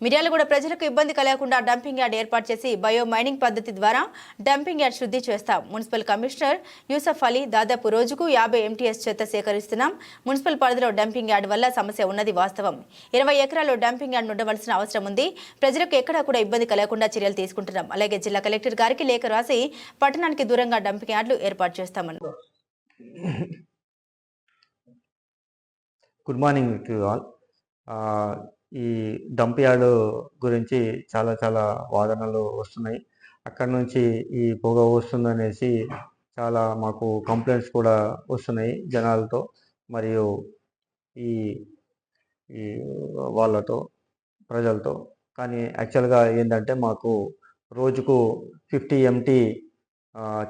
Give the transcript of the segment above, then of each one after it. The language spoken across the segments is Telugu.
మిర్యాలగూడ ప్రజలకు ఇబ్బంది కలగకుండా డంపింగ్ యార్డ్ ఏర్పాటు చేసి బయో మైనింగ్ పద్ధతి ద్వారా డంపింగ్ యార్డ్ శుద్ధి చేస్తాం. మున్సిపల్ కమిషనర్ యూసఫ్ అలీ దాదాపు రోజుకు 50 ఎంటీఎస్ చెత్త సేకరిస్తున్నాం. మున్సిపల్ పరిధిలో డంపింగ్ యార్డ్ వల్ల సమస్య ఉన్నది వాస్తవం. 20 ఎకరాల్లో డంపింగ్ యార్డ్ ఉండవలసిన అవసరం ఉంది. ప్రజలకు ఎక్కడా కూడా ఇబ్బంది కలగకుండా చర్యలు తీసుకుంటున్నాం. అలాగే జిల్లా కలెక్టర్ గారికి లేఖ రాసి పట్టణానికి దూరంగా డంపింగ్ యార్డులు ఏర్పాటు చేస్తామన్నారు. Good morning to all. ఈ డంప్ యార్డ్ గురించి చాలా వాదనలు వస్తున్నాయి. అక్కడి నుంచి ఈ పొగ వస్తుందనేసి చాలా మాకు కంప్లైంట్స్ కూడా వస్తున్నాయి జనాలతో మరియు ఈ ఈ వాళ్ళతో ప్రజలతో. కానీ యాక్చువల్గా ఏంటంటే మాకు రోజుకు 50 ఎంటీ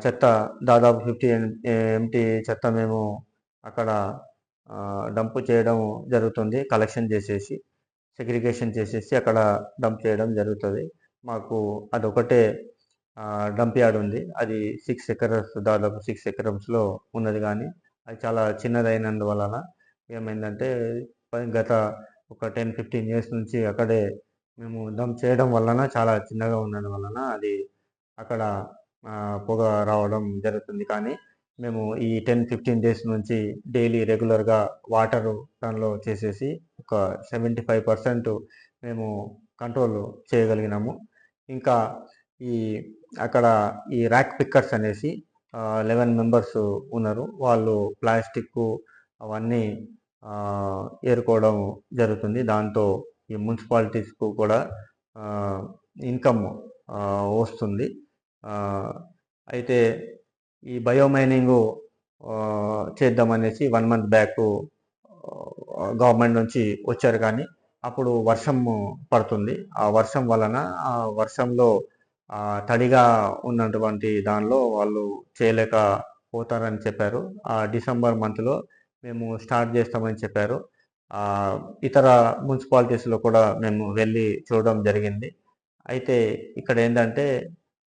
చెత్త, దాదాపు 50 ఎంటీ చెత్త మేము అక్కడ డంప్ చేయడం జరుగుతుంది. కలెక్షన్ చేసేసి సెగ్రిగేషన్ చేసేసి అక్కడ డంప్ చేయడం జరుగుతుంది. మాకు అదొకటే డంప్ యార్డ్ ఉంది. అది 6 ఎకరస్, దాదాపు 6 ఎకరమ్స్లో ఉన్నది. కానీ అది చాలా చిన్నదైనందువలన ఏమైందంటే గత ఒక 10-15 ఇయర్స్ నుంచి అక్కడే మేము డంప్ చేయడం వలన, చాలా చిన్నగా ఉండడం వలన అది అక్కడ పొగ రావడం జరుగుతుంది. కానీ మేము ఈ 10-15 డేస్ నుంచి డైలీ రెగ్యులర్గా వాటర్ దానిలో చేసేసి ఒక 75% మేము కంట్రోల్ చేయగలిగినాము. ఇంకా అక్కడ ఈ ర్యాక్ పిక్కర్స్ అనేసి 11 మెంబర్స్ ఉన్నారు. వాళ్ళు ప్లాస్టిక్ అవన్నీ ఏరుకోవడం జరుగుతుంది. దాంతో ఈ మున్సిపాలిటీస్కు కూడా ఇన్కమ్ వస్తుంది. అయితే ఈ బయోమైనింగ్ చేద్దామనేసి 1 మంత్ బ్యాక్ గవర్నమెంట్ నుంచి వచ్చారు. కానీ అప్పుడు వర్షం పడుతుంది. ఆ వర్షం వలన, ఆ వర్షంలో తడిగా ఉన్నటువంటి దానిలో వాళ్ళు చేయలేకపోతారని చెప్పారు. ఆ డిసెంబర్ మంత్లో మేము స్టార్ట్ చేస్తామని చెప్పారు. ఇతర మున్సిపాలిటీస్లో కూడా మేము వెళ్ళి చూడడం జరిగింది. అయితే ఇక్కడ ఏంటంటే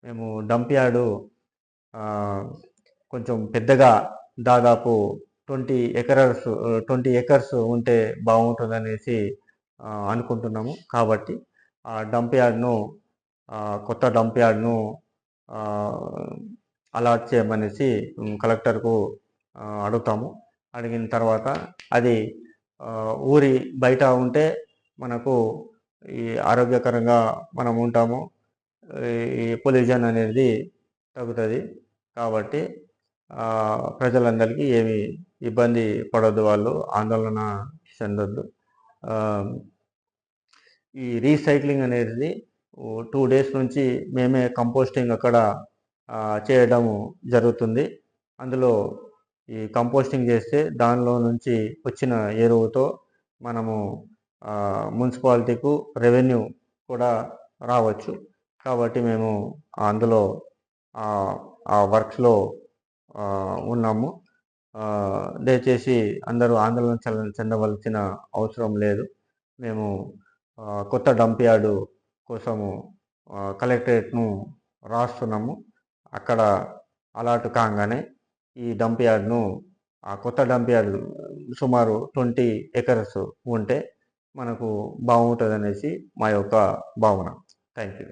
మేము డంప్ యార్డు కొంచెం పెద్దగా, దాదాపు 20 ఎకర్స్ ఉంటే బాగుంటుందనేసి అనుకుంటున్నాము. కాబట్టి ఆ డంప్ యార్డ్ను, కొత్త డంప్ యార్డ్ను అలాట్ చేయమనేసి కలెక్టర్కు అడుగుతాము. అడిగిన తర్వాత అది ఊరి బయట ఉంటే మనకు ఈ ఆరోగ్యకరంగా మనం ఉంటాము. ఈ పొల్యూషన్ అనేది తగ్గుతుంది. కాబట్టి ప్రజలందరికీ ఏమి ఇబ్బంది పడొద్దు, వాళ్ళు ఆందోళన చెందొద్దు. ఈ రీసైక్లింగ్ అనేది 2 డేస్ నుంచి మేమే కంపోస్టింగ్ అక్కడ చేయడం జరుగుతుంది. అందులో ఈ కంపోస్టింగ్ చేస్తే దానిలో నుంచి వచ్చిన ఎరువుతో మనము మున్సిపాలిటీకు రెవెన్యూ కూడా రావచ్చు. కాబట్టి మేము అందులో ఆ వర్క్స్లో ఉన్నాము. దయచేసి అందరూ ఆందోళన చెందవలసిన అవసరం లేదు. మేము కొత్త డంప్ యార్డు కోసము కలెక్టరేట్ను రాస్తున్నాము. అక్కడ అలాట్ కాగానే ఈ డంప్ యార్డ్ను, ఆ కొత్త డంప్ యార్డ్ సుమారు 20 ఎకర్స్ ఉంటే మనకు బాగుంటుంది అనేసి మా యొక్క భావన. Thank you.